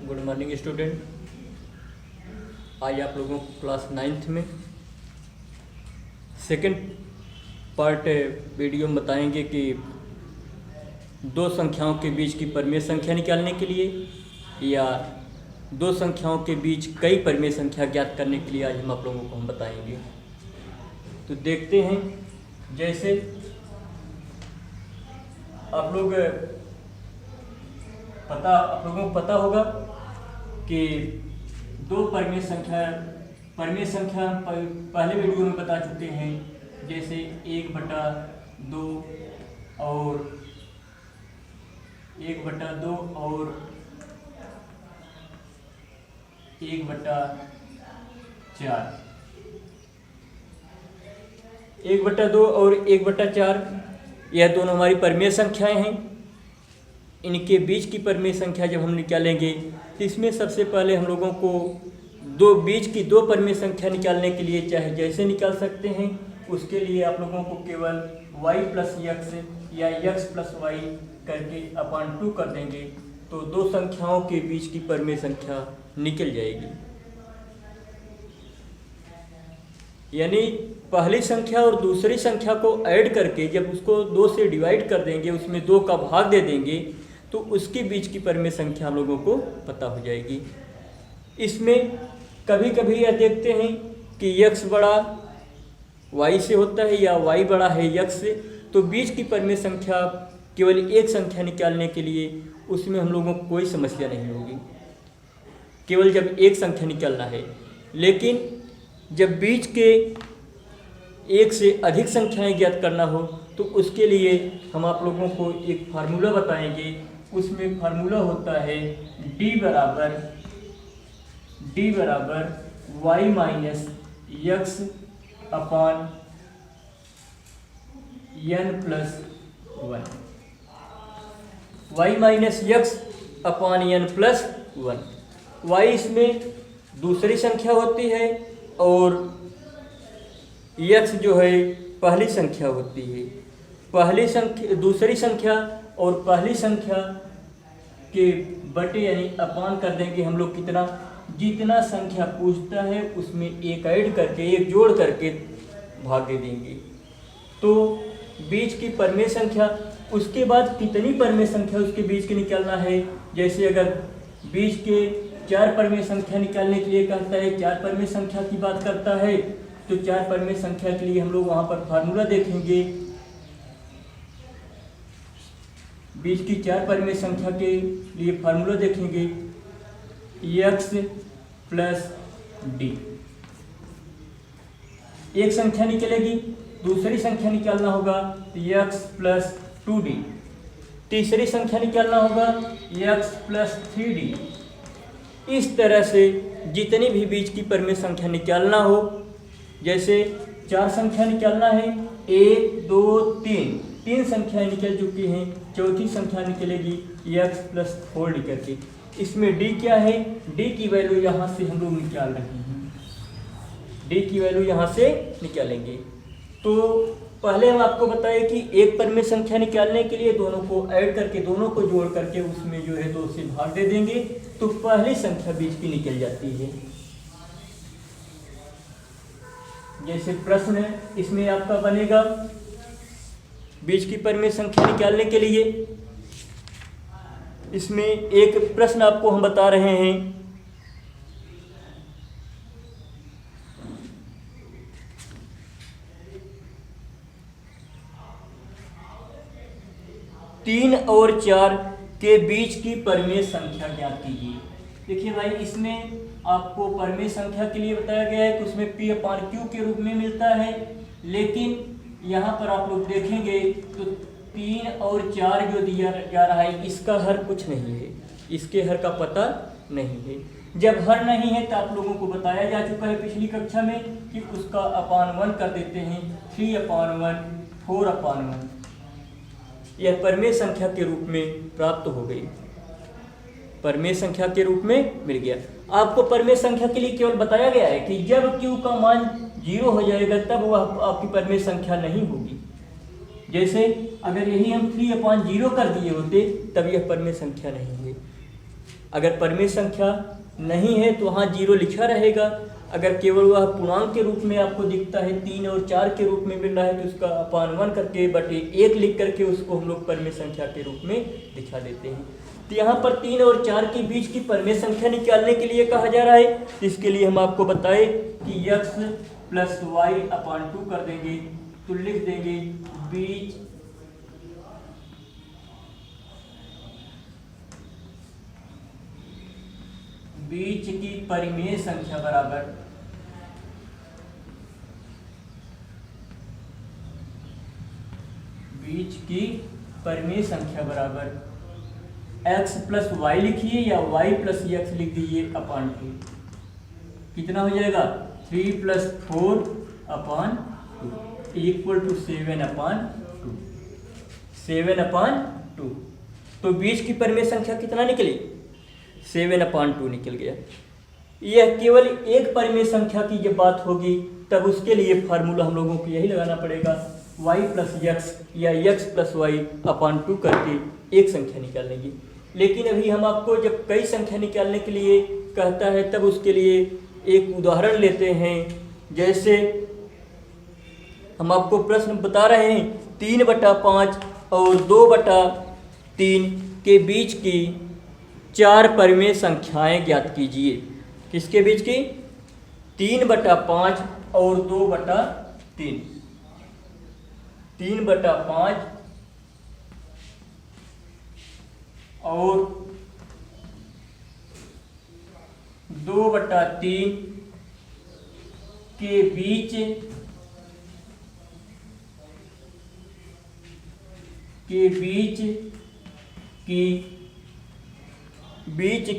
Good morning student. आज आप लोगों को क्लास 9th में सेकंड पार्ट वीडियो में बताएंगे कि दो संख्याओं के बीच की परिमेय संख्या निकालने के लिए या दो संख्याओं के बीच कई परिमेय संख्या ज्ञात करने के लिए आज हम आप लोगों को बताएंगे। तो देखते हैं, जैसे आप लोगों को पता होगा कि दो परिमेय संख्या पहले वीडियो में बता चुके हैं, जैसे 1/2 और 1/2 और 1/4। 1/2 और 1/4 यह दोनों हमारी परिमेय संख्याएं हैं। इनके बीच की परिमेय संख्या जब हम निकालेंगे तो इसमें सबसे पहले हम लोगों को बीच की दो परिमेय संख्या निकालने के लिए चाहे जैसे निकाल सकते हैं, उसके लिए आप लोगों को केवल y + x या x + y करके अपान 2 कर देंगे तो दो संख्याओं के बीच की परिमेय संख्या निकल जाएगी। यानी पहली संख्या और दूसरी संख्या को ऐड करके जब उसको 2 से डिवाइड कर देंगे, उसमें 2 का भाग दे देंगे, तो उसके बीच की परिमेय संख्या हम लोगों को पता हो जाएगी। इसमें कभी कभी यह देखते हैं कि x बड़ा y से होता है या y बड़ा है x से, तो बीच की परिमेय संख्या केवल एक संख्या निकालने के लिए उसमें हम लोगों को कोई समस्या नहीं होगी, केवल जब एक संख्या निकालना है। लेकिन जब बीच के एक से अधिक संख्याएं ज्ञात करना हो तो उसके लिए हम आप लोगों को एक फार्मूला बताएंगे। उसमें फार्मूला होता है d बराबर y माइनस x अपान n plus 1। y minus x अपान n प्लस 1। y इसमें दूसरी संख्या होती है और x जो है पहली संख्या होती है। दूसरी संख्या और पहली संख्या के बटे यानी अपान कर देंगे हम लोग कितना, जितना संख्या पूछता है उसमें एक ऐड करके, एक जोड़ करके भाग दे देंगे। तो बीच की परिमेय संख्या, उसके बाद कितनी परिमेय संख्या उसके बीच की निकालना है। जैसे अगर बीच के 4 परिमेय संख्या निकालने के लिए कहता है, 4 परिमेय संख्या की बात करता है, तो 4 परिमेय संख्या के लिए हम लोग वहाँ पर फार्मूला देखेंगे। बीच की 4 परिमेय संख्या के लिए फार्मूला देखेंगे x + d। एक संख्या निकलेगी, दूसरी संख्या निकालना होगा x + 2d, तीसरी संख्या निकालना होगा x + 3d। इस तरह से जितनी भी बीच की परिमेय संख्या निकालना हो, जैसे 4 संख्या निकालना है, 1 2 3 संख्याएं निकल चुकी हैं, चौथी संख्या निकलेगी x + 4d करके। इसमें d क्या है, d की वैल्यू यहाँ से हम लोग निकाल रहे हैं, d की वैल्यू यहाँ से निकालेंगे। तो पहले हम आपको बताए कि एक परिमेय संख्या निकालने के लिए दोनों को ऐड करके, दोनों को जोड़ करके उसमें जो है 2 से भाग दे देंगे तो पहली संख्या बीच की निकल जाती है। जैसे प्रश्न है, इसमें आपका बनेगा बीच की परिमेय संख्या निकालने के लिए, इसमें एक प्रश्न आपको हम बता रहे हैं। तीन और 4 के बीच की परिमेय संख्या ज्ञात कीजिए। देखिए भाई, इसमें आपको परिमेय संख्या के लिए बताया गया है कि उसमें p/q के रूप में मिलता है, लेकिन यहाँ पर आप लोग देखेंगे तो 3 और 4 जो दिया जा रहा है इसका हर कुछ नहीं है, इसके हर का पता नहीं है। जब हर नहीं है तो आप लोगों को बताया जा चुका है पिछली कक्षा में कि उसका अपान 1 कर देते हैं, 3/1 4/1। यह परिमेय संख्या के रूप में प्राप्त हो गई, परिमेय संख्या के रूप में मिल गया। आपको परिमेय संख्या के लिए केवल बताया गया है कि जब q का मान 0 हो जाएगा तब वह आपकी परिमेय संख्या नहीं होगी। जैसे अगर यही हम 3/0 कर दिए होते तब यह परिमेय संख्या नहीं है। अगर परिमेय संख्या नहीं है तो वहाँ 0 लिखा रहेगा। अगर केवल वह पूर्णांक के रूप में आपको दिखता है 3 और 4 के रूप में मिल रहा है तो उसका अपान 1 करके बटे 1 लिख करके उसको हम लोग परिमेय संख्या के रूप में दिखा देते हैं। तो यहाँ पर 3 और 4 के बीच की परिमेय संख्या निकालने के लिए कहा जा रहा है। तो इसके लिए हम आपको बताएं कि x प्लस वाई अपान 2 कर देंगे तो लिख देंगे बीच की परिमेय संख्या बराबर x प्लस वाई लिखिए या y प्लस x लिख दीजिए अपान 2। कितना हो जाएगा 3 प्लस 4 अपान 2 इक्वल टू 7 अपान 2। तो बीच की परिमेय संख्या कितना निकली 7 अपान 2 निकल गया। यह केवल एक परिमेय संख्या की जब बात होगी तब उसके लिए फार्मूला हम लोगों को यही लगाना पड़ेगा y प्लस x या x प्लस वाई अपान 2 करके एक संख्या निकाल लेंगे। लेकिन अभी हम आपको जब कई संख्या निकालने के लिए कहता है तब उसके लिए एक उदाहरण लेते हैं। जैसे हम आपको प्रश्न बता रहे हैं 3/5 और 2/3 के बीच की 4 परिमेय संख्याएं ज्ञात कीजिए। किसके बीच की 3/5 और 2/3। 3/5 और 2/3 के बीच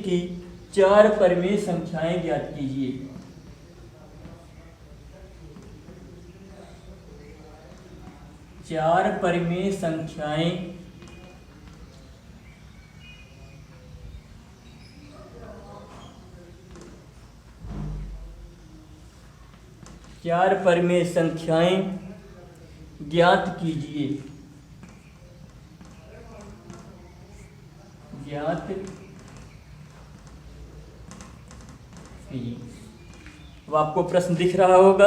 की 4 परिमेय संख्याएं ज्ञात कीजिए। चार परिमेय संख्याएं ज्ञात कीजिए। अब आपको प्रश्न दिख रहा होगा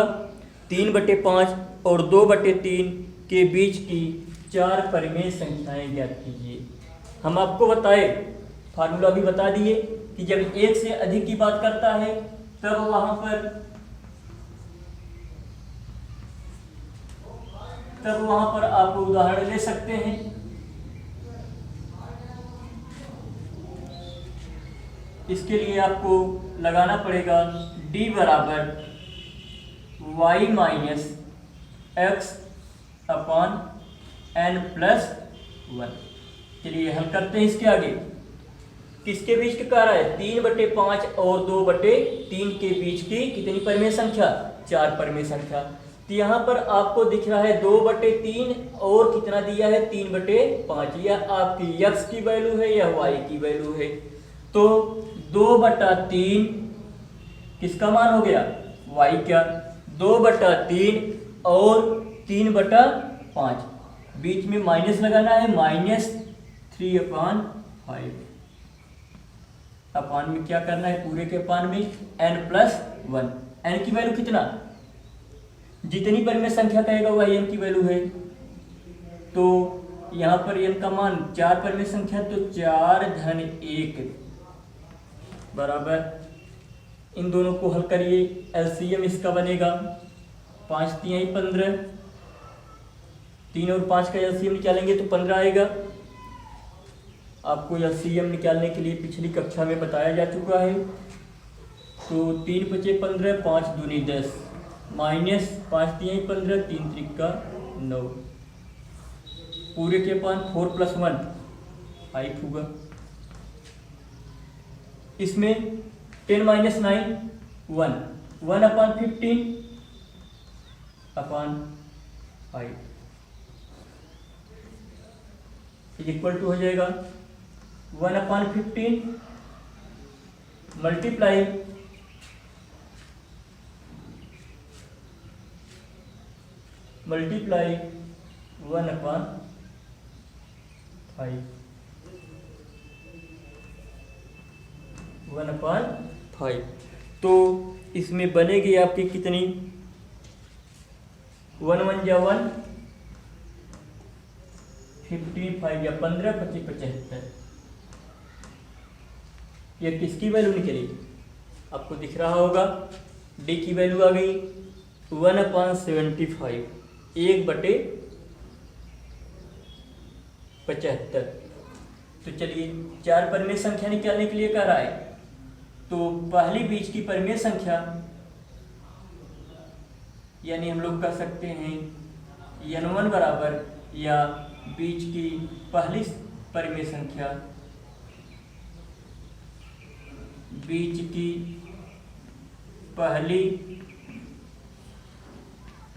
3/5 और 2/3 के बीच की 4 परिमेय संख्याएं ज्ञात कीजिए। हम आपको बताए फार्मूला भी बता दिए कि जब एक से अधिक की बात करता है तब वहां पर आप उदाहरण ले सकते हैं। इसके लिए आपको लगाना पड़ेगा d बराबर y माइनस x अपान n प्लस 1। चलिए हल करते हैं। इसके आगे किसके बीच का कह रहा है 3/5 और 2/3 के बीच की कितनी परिमेय संख्या 4 परिमेय संख्या। तो यहाँ पर आपको दिख रहा है 2/3 और कितना दिया है 3/5। यह आपकी x की वैल्यू है या y की वैल्यू है। तो 2/3 किसका मान हो गया y क्या 2/3 और 3/5 बीच में माइनस लगाना है -3/5 अपान में क्या करना है पूरे के अपान में n प्लस 1। n की वैल्यू कितना जितनी परिमेय संख्या कहेगा वही n की वैल्यू है। तो यहाँ पर n का मान 4 परिमेय संख्या तो 4-1 बराबर इन दोनों को हल करिए। एलसीएम इसका बनेगा 5×3 = 15। 3 और 5 का एलसीएम निकालेंगे तो 15 आएगा। आपको एलसीएम निकालने के लिए पिछली कक्षा में बताया जा चुका है। तो 3×5 = 15, 5×2 = 10 माइनस 5×3 = 15, 3×3 = 9 पूरे के पान 4 + 1 5 होगा। इसमें 10 - 9 1/15 अपान 5 इक्वल टू हो जाएगा 1/15 मल्टीप्लाई 1/5 1/5। तो इसमें बनेगी आपकी कितनी, 1 1 जा 1, 55 या 15 25 75। ये किसकी वैल्यू निकली, आपको दिख रहा होगा, डी की वैल्यू आ गई 1/75, 1/75। तो चलिए 4 परिमेय संख्या निकालने के लिए कह रहा है, तो पहली बीज की परिमेय संख्या यानी हम लोग कह सकते हैं n1 बराबर, या बीज की पहली परिमेय संख्या, बीज की पहली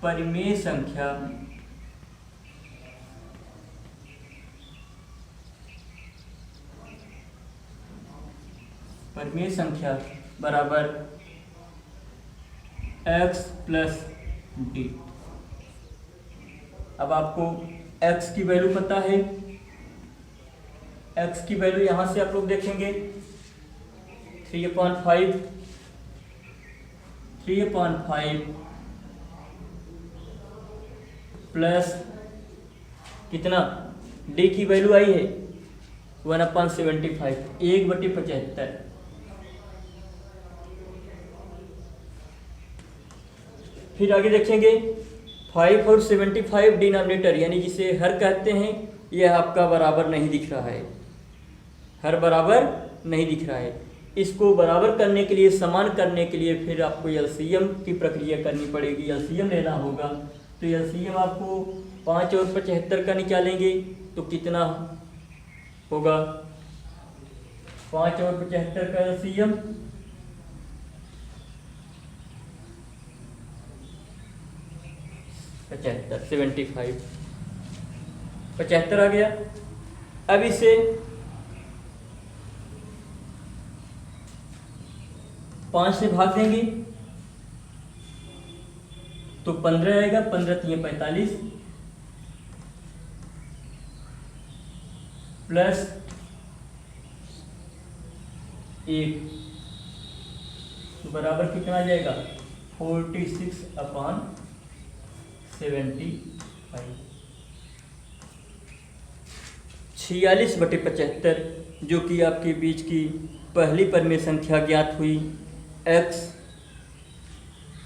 परिमेय संख्या बराबर x प्लस डी। अब आपको x की वैल्यू पता है, x की वैल्यू यहां से आप लोग देखेंगे 3/5 प्लस कितना, डी की वैल्यू आई है 1/75, 1/75। फिर आगे देखेंगे 5 और 75 डिनोमिनेटर यानी जिसे हर कहते हैं, यह आपका बराबर नहीं दिख रहा है, हर बराबर नहीं दिख रहा है। इसको बराबर करने के लिए, समान करने के लिए फिर आपको एलसीएम की प्रक्रिया करनी पड़ेगी, एलसीएम लेना होगा। तो एलसीएम आपको 5 और 75 का निकालेंगे तो कितना होगा, 5 और 75 का एलसीएम 75 75 आ गया। अब इसे 5 से भाग देंगे तो 15 आएगा, 15 3 45 प्लस 1 बराबर कितना आ जाएगा, 46/75, 46/75, जो कि आपके बीच की पहली परिमेय संख्या ज्ञात हुई। x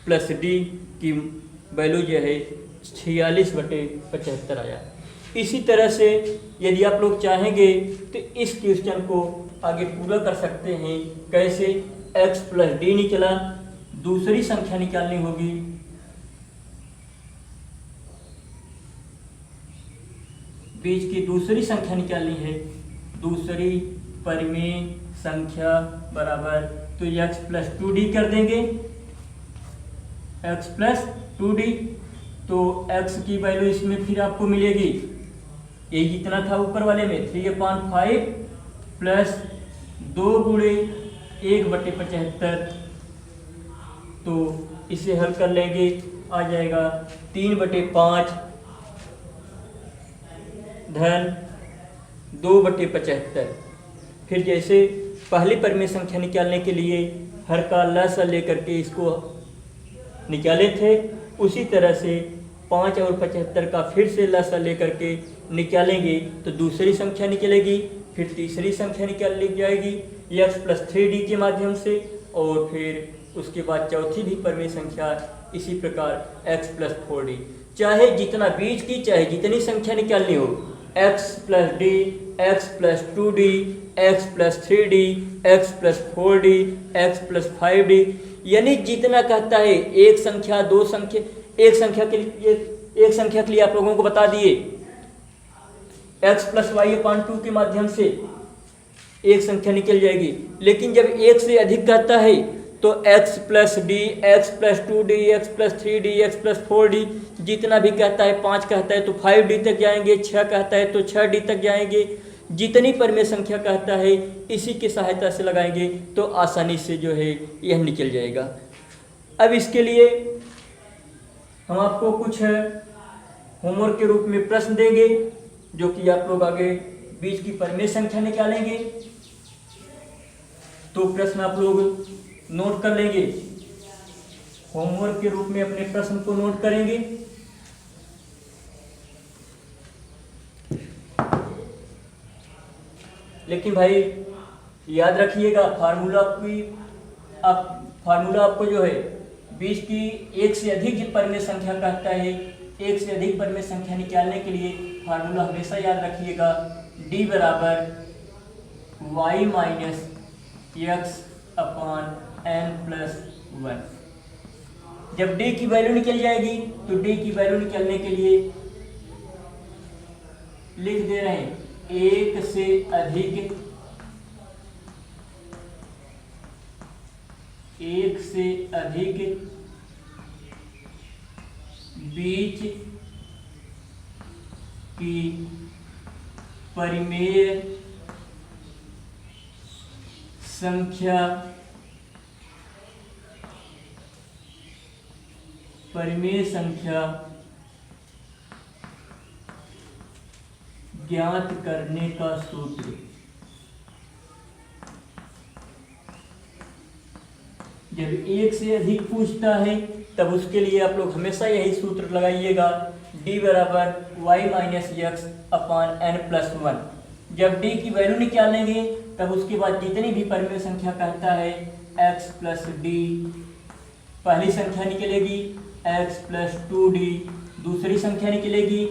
प्लस डी की वैल्यू जो है 46/75 आया। इसी तरह से यदि आप लोग चाहेंगे तो इस क्वेश्चन को आगे पूरा कर सकते हैं। कैसे, x प्लस डी निकला, दूसरी संख्या निकालनी होगी, बीच की दूसरी संख्या निकालनी है, दूसरी परिमेय संख्या बराबर, तो x प्लस 2d कर देंगे, x प्लस 2d। तो x की वैल्यू इसमें फिर आपको मिलेगी, ये जितना था ऊपर वाले में 3/5 प्लस 2 गुणे 1/75। तो इसे हल कर लेंगे, आ जाएगा 3/5 धन 2/75। फिर जैसे पहली परिमेय संख्या निकालने के लिए हर का लसा लेकर के इसको निकाले थे, उसी तरह से 5 और 75 का फिर से लसा लेकर के निकालेंगे तो दूसरी संख्या निकलेगी, फिर तीसरी संख्या निकाल ली जाएगी x प्लस 3d के माध्यम से, और फिर उसके बाद चौथी भी परिमेय संख्या इसी प्रकार x प्लस 4d। चाहे जितना बीच की चाहे जितनी संख्या निकालनी हो, x plus d, x plus 2d, x plus 3d, x plus 4d, x plus 5d, यानी जितना कहता है एक संख्या दो संख्या, एक संख्या के लिए आप लोगों को बता दिए x प्लस y/2 के माध्यम से एक संख्या निकल जाएगी। लेकिन जब एक से अधिक कहता है तो x plus D, x plus 2d, x plus 3d, x plus 4d, जितना भी कहता है, 5 कहता है तो 5d तक जाएंगे, 6 कहता है तो 6d तक जाएंगे। जितनी परिमेय संख्या कहता है इसी की सहायता से लगाएंगे तो आसानी से जो है यह निकल जाएगा। अब इसके लिए हम आपको कुछ होमवर्क के रूप में प्रश्न देंगे, जो कि आप लोग आगे बीच की परिमेय संख्या निकालेंगे। तो प्रश्न आप लोग नोट कर लेंगे, होमवर्क के रूप में अपने प्रश्न को नोट करेंगे। लेकिन भाई याद रखिएगा फार्मूला आपको जो है बीच की एक से अधिक परिमेय संख्या कहता है। एक से अधिक परिमेय संख्या निकालने के लिए फार्मूला हमेशा याद रखिएगा, d बराबर y minus x upon n plus 1। जब d की वैल्यू निकल जाएगी तो d की वैल्यू निकलने के लिए लिख दे रहे हैं एक से अधिक बीच की परिमेय संख्या ज्ञात करने का सूत्र। जब एक से अधिक पूछता है तब उसके लिए आप लोग हमेशा यही सूत्र लगाइएगा, d बराबर y minus x upon n plus 1। जब d की वैल्यू निकालेंगे तब उसके बाद जितनी भी परिमेय संख्या कहता है x प्लस d, पहली संख्या निकलेगी x प्लस 2d, दूसरी संख्या निकलेगी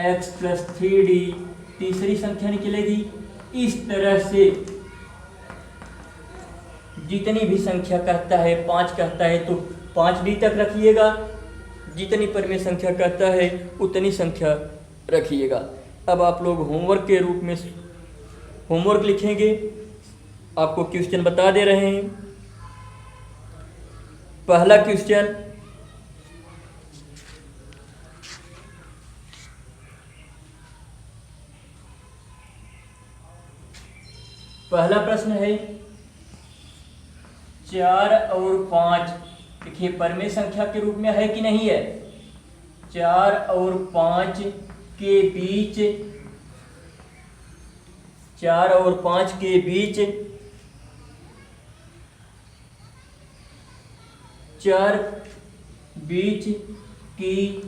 x प्लस 3d, तीसरी संख्या निकलेगी। इस तरह से जितनी भी संख्या कहता है, 5 कहता है तो 5d तक रखिएगा, जितनी परिमेय संख्या कहता है उतनी संख्या रखिएगा। अब आप लोग होमवर्क के रूप में होमवर्क लिखेंगे, आपको क्वेश्चन बता दे रहे हैं। पहला क्वेश्चन, पहला प्रश्न है 4 और 5। देखिए परिमेय संख्या के रूप में है कि नहीं है। 4 और 5 के बीच 4 और 5 के बीच 4 बीच की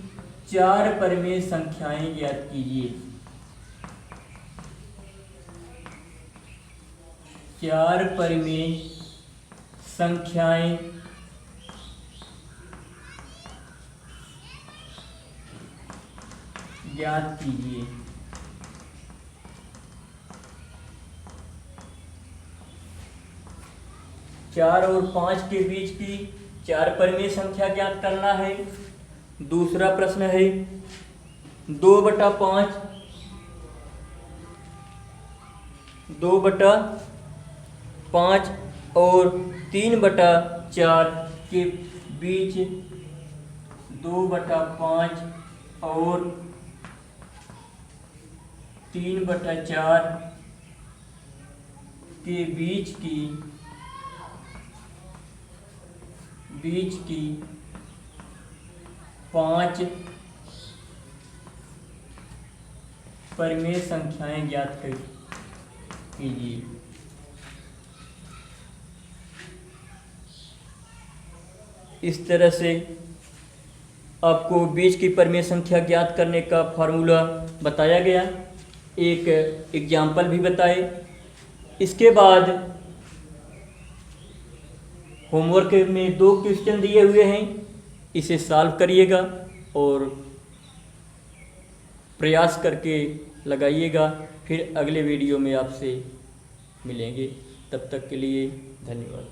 4 परिमेय संख्याएं ज्ञात कीजिए। 4 परिमेय संख्याएं ज्ञात कीजिए। चार और 5 के बीच की 4 परिमेय संख्या ज्ञात करना है। दूसरा प्रश्न है 2/5 और 3/4 के बीच 2/5 और 3/4 के बीच की 5 परिमेय संख्याएं ज्ञात कीजिए। इस तरह से आपको बीच की परिमेय संख्या ज्ञात करने का फार्मूला बताया गया, एक एग्जाम्पल भी बताए। इसके बाद होमवर्क में 2 क्वेश्चन दिए हुए हैं, इसे सॉल्व करिएगा और प्रयास करके लगाइएगा। फिर अगले वीडियो में आपसे मिलेंगे, तब तक के लिए धन्यवाद।